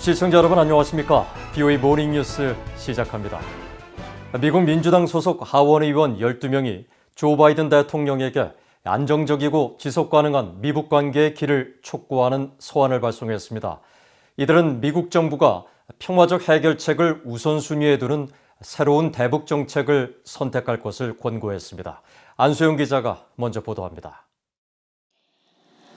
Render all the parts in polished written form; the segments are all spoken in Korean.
시청자 여러분 안녕하십니까? BOA 모닝뉴스 시작합니다. 미국 민주당 소속 하원 의원 12명이 조 바이든 대통령에게 안정적이고 지속 가능한 미북 관계의 길을 촉구하는 서한을 발송했습니다. 이들은 미국 정부가 평화적 해결책을 우선순위에 두는 새로운 대북 정책을 선택할 것을 권고했습니다. 안소영 기자가 먼저 보도합니다.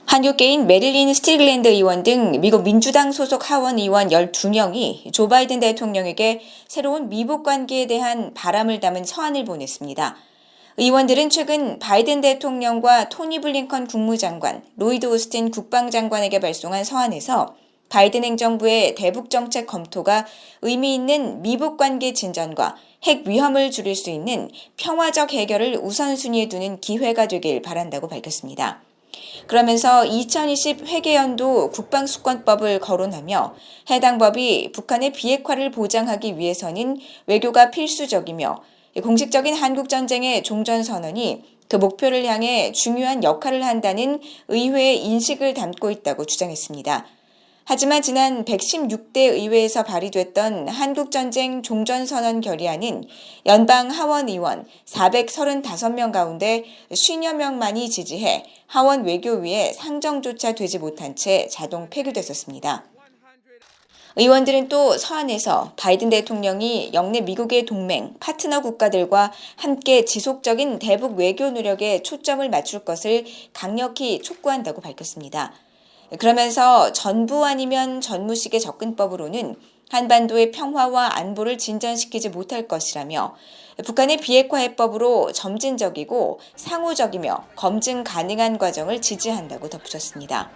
한국계인 메릴린 스틸랜드 의원 등 미국 민주당 소속 하원 의원 12명이 조 바이든 대통령에게 새로운 미북 관계에 대한 바람을 담은 서한을 보냈습니다. 의원들은 최근 바이든 대통령과 토니 블링컨 국무장관, 로이드 오스틴 국방장관에게 발송한 서한에서 바이든 행정부의 대북 정책 검토가 의미 있는 미북 관계 진전과 핵 위험을 줄일 수 있는 평화적 해결을 우선순위에 두는 기회가 되길 바란다고 밝혔습니다. 그러면서 2020 회계연도 국방수권법을 거론하며 해당 법이 북한의 비핵화를 보장하기 위해서는 외교가 필수적이며 공식적인 한국전쟁의 종전선언이 그 목표를 향해 중요한 역할을 한다는 의회의 인식을 담고 있다고 주장했습니다. 하지만 지난 116대 의회에서 발의됐던 한국전쟁 종전선언 결의안은 연방 하원 의원 435명 가운데 50여 명만이 지지해 하원 외교위에 상정조차 되지 못한 채 자동 폐기됐었습니다. 의원들은 또 서한에서 바이든 대통령이 역내 미국의 동맹, 파트너 국가들과 함께 지속적인 대북 외교 노력에 초점을 맞출 것을 강력히 촉구한다고 밝혔습니다. 그러면서 전부 아니면 전무식의 접근법으로는 한반도의 평화와 안보를 진전시키지 못할 것이라며 북한의 비핵화 해법으로 점진적이고 상호적이며 검증 가능한 과정을 지지한다고 덧붙였습니다.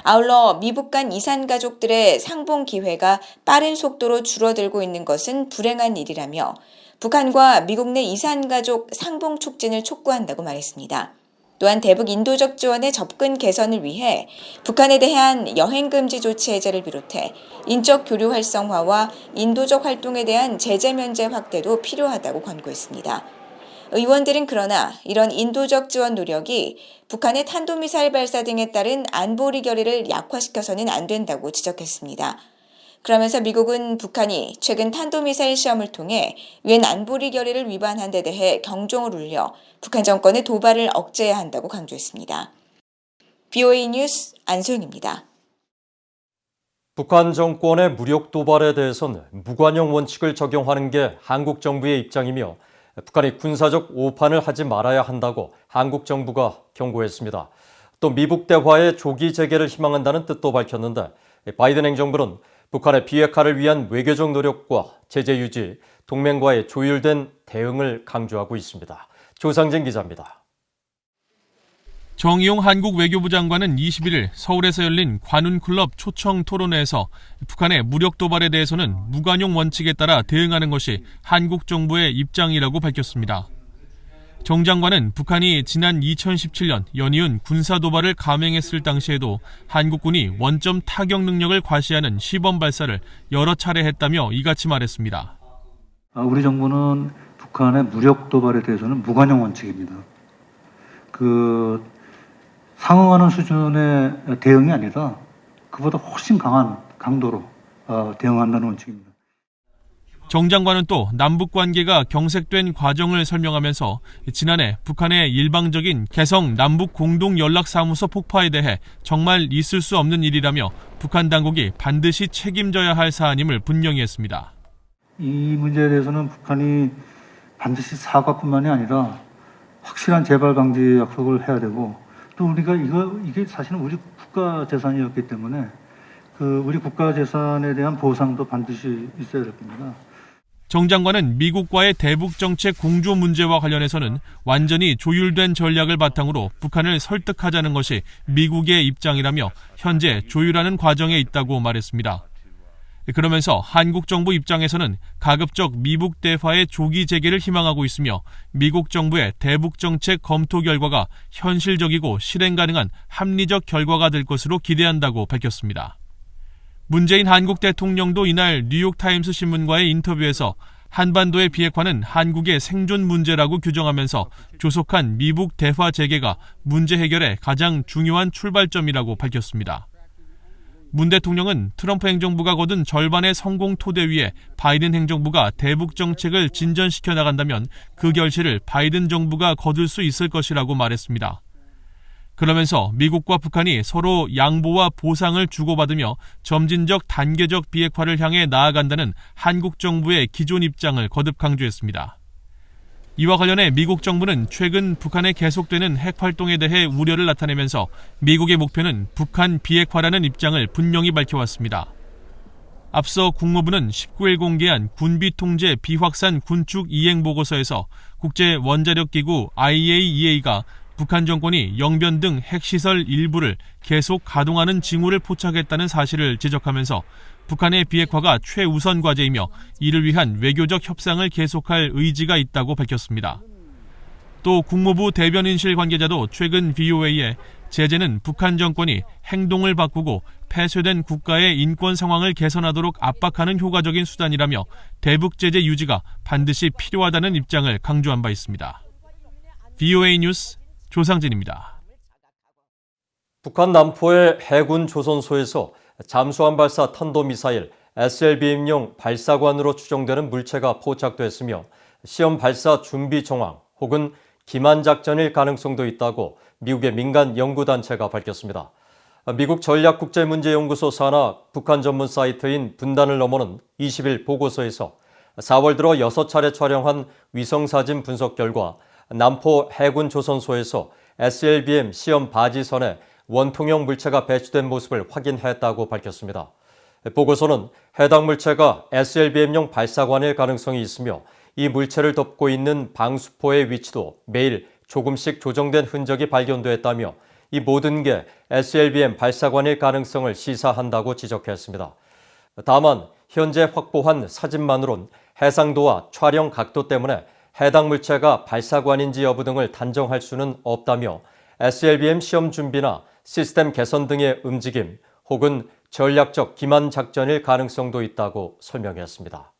아울러 미북 간 이산 가족들의 상봉 기회가 빠른 속도로 줄어들고 있는 것은 불행한 일이라며 북한과 미국 내 이산 가족 상봉 촉진을 촉구한다고 말했습니다. 또한 대북 인도적 지원의 접근 개선을 위해 북한에 대한 여행금지 조치 해제를 비롯해 인적 교류 활성화와 인도적 활동에 대한 제재 면제 확대도 필요하다고 권고했습니다. 의원들은 그러나 이런 인도적 지원 노력이 북한의 탄도미사일 발사 등에 따른 안보리 결의를 약화시켜서는 안 된다고 지적했습니다. 그러면서 미국은 북한이 최근 탄도미사일 시험을 통해 유엔 안보리 결의를 위반한 데 대해 경종을 울려 북한 정권의 도발을 억제해야 한다고 강조했습니다. BOA 뉴스 안소영입니다. 북한 정권의 무력 도발에 대해서는 무관용 원칙을 적용하는 게 한국 정부의 입장이며 북한이 군사적 오판을 하지 말아야 한다고 한국 정부가 경고했습니다. 또 미북 대화의 조기 재개를 희망한다는 뜻도 밝혔는데 바이든 행정부는 북한의 비핵화를 위한 외교적 노력과 제재 유지, 동맹과의 조율된 대응을 강조하고 있습니다. 조상진 기자입니다. 정의용 한국 외교부 장관은 21일 서울에서 열린 관훈클럽 초청 토론회에서 북한의 무력 도발에 대해서는 무관용 원칙에 따라 대응하는 것이 한국 정부의 입장이라고 밝혔습니다. 정 장관은 북한이 지난 2017년 연이은 군사 도발을 감행했을 당시에도 한국군이 원점 타격 능력을 과시하는 시범 발사를 여러 차례 했다며 이같이 말했습니다. 우리 정부는 북한의 무력 도발에 대해서는 무관용 원칙입니다. 상응하는 수준의 대응이 아니라 그보다 훨씬 강한 강도로 대응한다는 원칙입니다. 정 장관은 또 남북 관계가 경색된 과정을 설명하면서 지난해 북한의 일방적인 개성 남북 공동연락사무소 폭파에 대해 정말 있을 수 없는 일이라며 북한 당국이 반드시 책임져야 할 사안임을 분명히 했습니다. 이 문제에 대해서는 북한이 반드시 사과뿐만이 아니라 확실한 재발 방지 약속을 해야 되고 또 우리가 이게 사실은 우리 국가 재산이었기 때문에 우리 국가 재산에 대한 보상도 반드시 있어야 될 겁니다. 정 장관은 미국과의 대북 정책 공조 문제와 관련해서는 완전히 조율된 전략을 바탕으로 북한을 설득하자는 것이 미국의 입장이라며 현재 조율하는 과정에 있다고 말했습니다. 그러면서 한국 정부 입장에서는 가급적 미북 대화의 조기 재개를 희망하고 있으며 미국 정부의 대북 정책 검토 결과가 현실적이고 실행 가능한 합리적 결과가 될 것으로 기대한다고 밝혔습니다. 문재인 한국 대통령도 이날 뉴욕타임스 신문과의 인터뷰에서 한반도의 비핵화는 한국의 생존 문제라고 규정하면서 조속한 미북 대화 재개가 문제 해결의 가장 중요한 출발점이라고 밝혔습니다. 문 대통령은 트럼프 행정부가 거둔 절반의 성공 토대 위에 바이든 행정부가 대북 정책을 진전시켜 나간다면 그 결실을 바이든 정부가 거둘 수 있을 것이라고 말했습니다. 그러면서 미국과 북한이 서로 양보와 보상을 주고받으며 점진적 단계적 비핵화를 향해 나아간다는 한국 정부의 기존 입장을 거듭 강조했습니다. 이와 관련해 미국 정부는 최근 북한에 계속되는 핵 활동에 대해 우려를 나타내면서 미국의 목표는 북한 비핵화라는 입장을 분명히 밝혀왔습니다. 앞서 국무부는 19일 공개한 군비 통제 비확산 군축 이행 보고서에서 국제 원자력 기구 IAEA가 북한 정권이 영변 등 핵시설 일부를 계속 가동하는 징후를 포착했다는 사실을 지적하면서 북한의 비핵화가 최우선 과제이며 이를 위한 외교적 협상을 계속할 의지가 있다고 밝혔습니다. 또 국무부 대변인실 관계자도 최근 VOA에 제재는 북한 정권이 행동을 바꾸고 폐쇄된 국가의 인권 상황을 개선하도록 압박하는 효과적인 수단이라며 대북 제재 유지가 반드시 필요하다는 입장을 강조한 바 있습니다. VOA 뉴스 조상진입니다. 북한 남포의 해군 조선소에서 잠수함 발사 탄도미사일 SLBM용 발사관으로 추정되는 물체가 포착됐으며 시험 발사 준비 정황 혹은 기만 작전일 가능성도 있다고 미국의 민간 연구단체가 밝혔습니다. 미국 전략국제문제연구소 산하 북한 전문 사이트인 분단을 넘어는 20일 보고서에서 4월 들어 6차례 촬영한 위성사진 분석 결과 남포 해군 조선소에서 SLBM 시험 바지선에 원통형 물체가 배치된 모습을 확인했다고 밝혔습니다. 보고서는 해당 물체가 SLBM용 발사관일 가능성이 있으며 이 물체를 덮고 있는 방수포의 위치도 매일 조금씩 조정된 흔적이 발견됐다며 이 모든 게 SLBM 발사관일 가능성을 시사한다고 지적했습니다. 다만 현재 확보한 사진만으론 해상도와 촬영 각도 때문에 해당 물체가 발사관인지 여부 등을 단정할 수는 없다며 SLBM 시험 준비나 시스템 개선 등의 움직임 혹은 전략적 기만 작전일 가능성도 있다고 설명했습니다.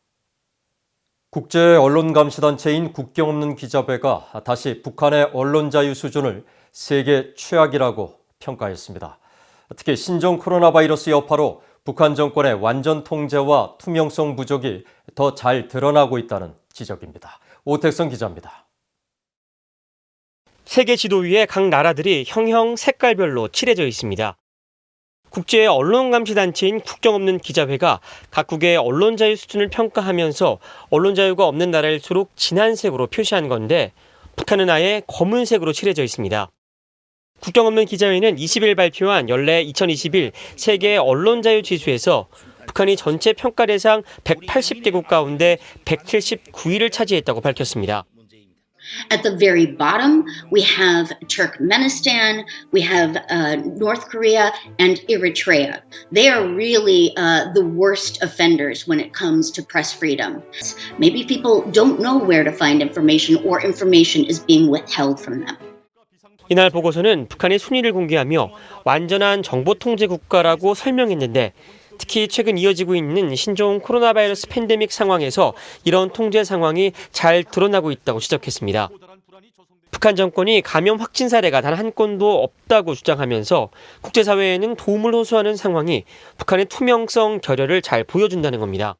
국제 언론 감시단체인 국경 없는 기자회가 다시 북한의 언론 자유 수준을 세계 최악이라고 평가했습니다. 특히 신종 코로나 바이러스 여파로 북한 정권의 완전 통제와 투명성 부족이 더 잘 드러나고 있다는 지적입니다. 오택성 기자입니다. 세계 지도 위에 각 나라들이 형형 색깔별로 칠해져 있습니다. 국제 언론감시단체인 국경 없는 기자회가 각국의 언론 자유 수준을 평가하면서 언론 자유가 없는 나라일수록 진한 색으로 표시한 건데 북한은 아예 검은색으로 칠해져 있습니다. 국경 없는 기자회는 20일 발표한 연례 2021 세계 언론 자유 지수에서 북한이 전체 평가 대상 180개국 가운데 179위를 차지했다고 밝혔습니다. At the very bottom, we have Turkmenistan, we have North Korea, and Eritrea. They are really the worst offenders when it comes to press freedom. Maybe people don't know where to find information or information is being withheld from them. 이날 보고서는 북한이 순위를 공개하며 완전한 정보 통제 국가라고 설명했는데 특히 최근 이어지고 있는 신종 코로나 바이러스 팬데믹 상황에서 이런 통제 상황이 잘 드러나고 있다고 지적했습니다. 북한 정권이 감염 확진 사례가 단 한 건도 없다고 주장하면서 국제사회에는 도움을 호소하는 상황이 북한의 투명성 결여를 잘 보여준다는 겁니다.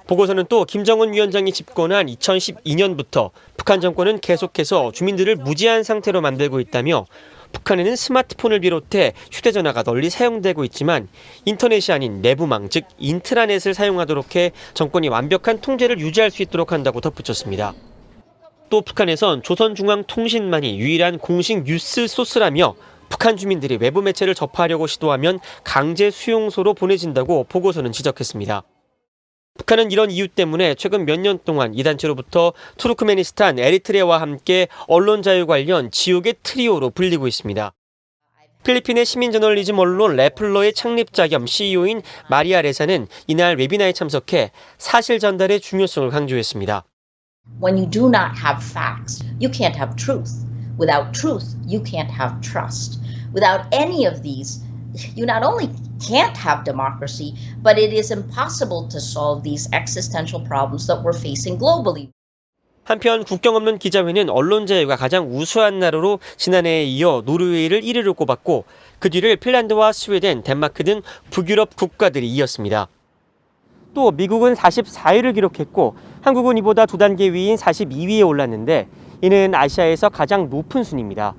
보고서는 또 김정은 위원장이 집권한 2012년부터 북한 정권은 계속해서 주민들을 무지한 상태로 만들고 있다며 북한에는 스마트폰을 비롯해 휴대전화가 널리 사용되고 있지만 인터넷이 아닌 내부망, 즉 인트라넷을 사용하도록 해 정권이 완벽한 통제를 유지할 수 있도록 한다고 덧붙였습니다. 또 북한에선 조선중앙통신만이 유일한 공식 뉴스 소스라며 북한 주민들이 외부 매체를 접하려고 시도하면 강제 수용소로 보내진다고 보고서는 지적했습니다. 북한은 이런 이유 때문에 최근 몇 년 동안 이 단체로부터 투르크메니스탄, 에리트레아와 함께 언론 자유 관련 지옥의 트리오로 불리고 있습니다. 필리핀의 시민 저널리즘 언론 레플러의 창립자 겸 CEO인 마리아 레사는 이날 웨비나에 참석해 사실 전달의 중요성을 강조했습니다. When you do not have facts, you can't have truth. Without truth, you can't have trust. Without any of these, you not only can't have democracy, but it is impossible to solve these existential problems that we're facing globally. 한편 국경 없는 기자회는 언론 자유가 가장 우수한 나라로 지난해에 이어 노르웨이를 1위로 꼽았고 그 뒤를 핀란드와 스웨덴, 덴마크 등 북유럽 국가들이 이었습니다. 또 미국은 44위를 기록했고 한국은 이보다 2단계 위인 42위에 올랐는데 이는 아시아에서 가장 높은 순위입니다.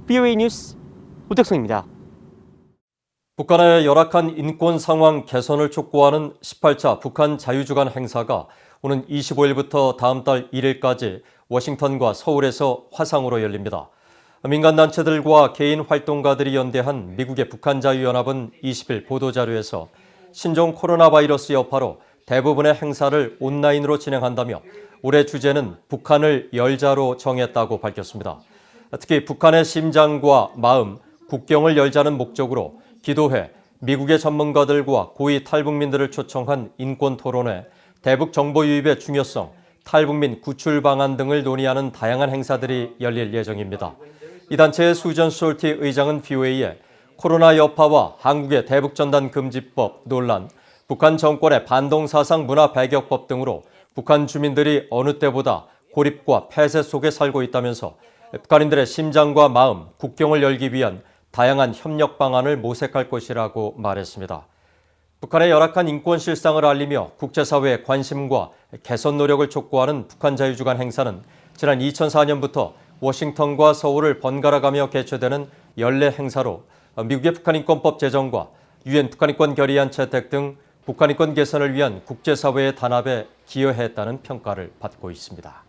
BOA 뉴스 오택성입니다. 북한의 열악한 인권 상황 개선을 촉구하는 18차 북한 자유주간 행사가 오는 25일부터 다음 달 1일까지 워싱턴과 서울에서 화상으로 열립니다. 민간단체들과 개인 활동가들이 연대한 미국의 북한자유연합은 20일 보도자료에서 신종 코로나 바이러스 여파로 대부분의 행사를 온라인으로 진행한다며 올해 주제는 북한을 열자로 정했다고 밝혔습니다. 특히 북한의 심장과 마음, 국경을 열자는 목적으로 기도회, 미국의 전문가들과 고위 탈북민들을 초청한 인권 토론회, 대북 정보 유입의 중요성, 탈북민 구출 방안 등을 논의하는 다양한 행사들이 열릴 예정입니다. 이 단체의 수전 솔티 의장은 BOA에 코로나 여파와 한국의 대북 전단 금지법 논란, 북한 정권의 반동사상 문화 배격법 등으로 북한 주민들이 어느 때보다 고립과 폐쇄 속에 살고 있다면서 북한인들의 심장과 마음, 국경을 열기 위한 다양한 협력 방안을 모색할 것이라고 말했습니다. 북한의 열악한 인권 실상을 알리며 국제사회의 관심과 개선 노력을 촉구하는 북한 자유주간 행사는 지난 2004년부터 워싱턴과 서울을 번갈아가며 개최되는 연례 행사로 미국의 북한인권법 제정과 유엔 북한인권 결의안 채택 등 북한인권 개선을 위한 국제사회의 단합에 기여했다는 평가를 받고 있습니다.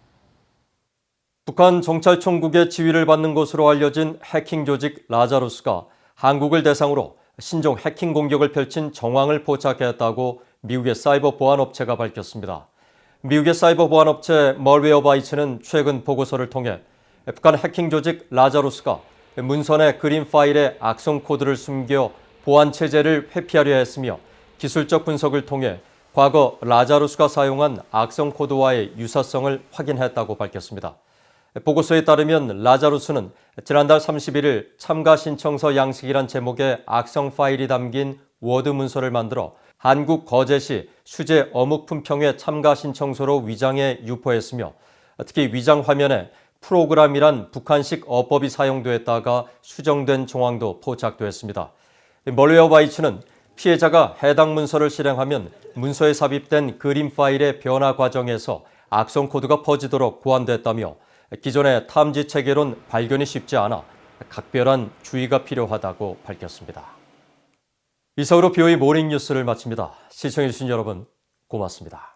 북한 정찰총국의 지휘를 받는 것으로 알려진 해킹 조직 라자루스가 한국을 대상으로 신종 해킹 공격을 펼친 정황을 포착했다고 미국의 사이버 보안업체가 밝혔습니다. 미국의 사이버 보안업체 멀웨어바이츠는 최근 보고서를 통해 북한 해킹 조직 라자루스가 문선의 그림 파일에 악성 코드를 숨겨 보안 체제를 회피하려 했으며 기술적 분석을 통해 과거 라자루스가 사용한 악성 코드와의 유사성을 확인했다고 밝혔습니다. 보고서에 따르면 라자루스는 지난달 31일 참가 신청서 양식이란 제목의 악성 파일이 담긴 워드 문서를 만들어 한국 거제시 수제 어묵 품평회 참가 신청서로 위장해 유포했으며 특히 위장 화면에 프로그램이란 북한식 어법이 사용되었다가 수정된 정황도 포착됐습니다. 멀웨어바이츠는 피해자가 해당 문서를 실행하면 문서에 삽입된 그림 파일의 변화 과정에서 악성 코드가 퍼지도록 고안됐다며 기존의 탐지 체계론 발견이 쉽지 않아 각별한 주의가 필요하다고 밝혔습니다. 이상으로 BOA 모닝 뉴스를 마칩니다. 시청해주신 여러분 고맙습니다.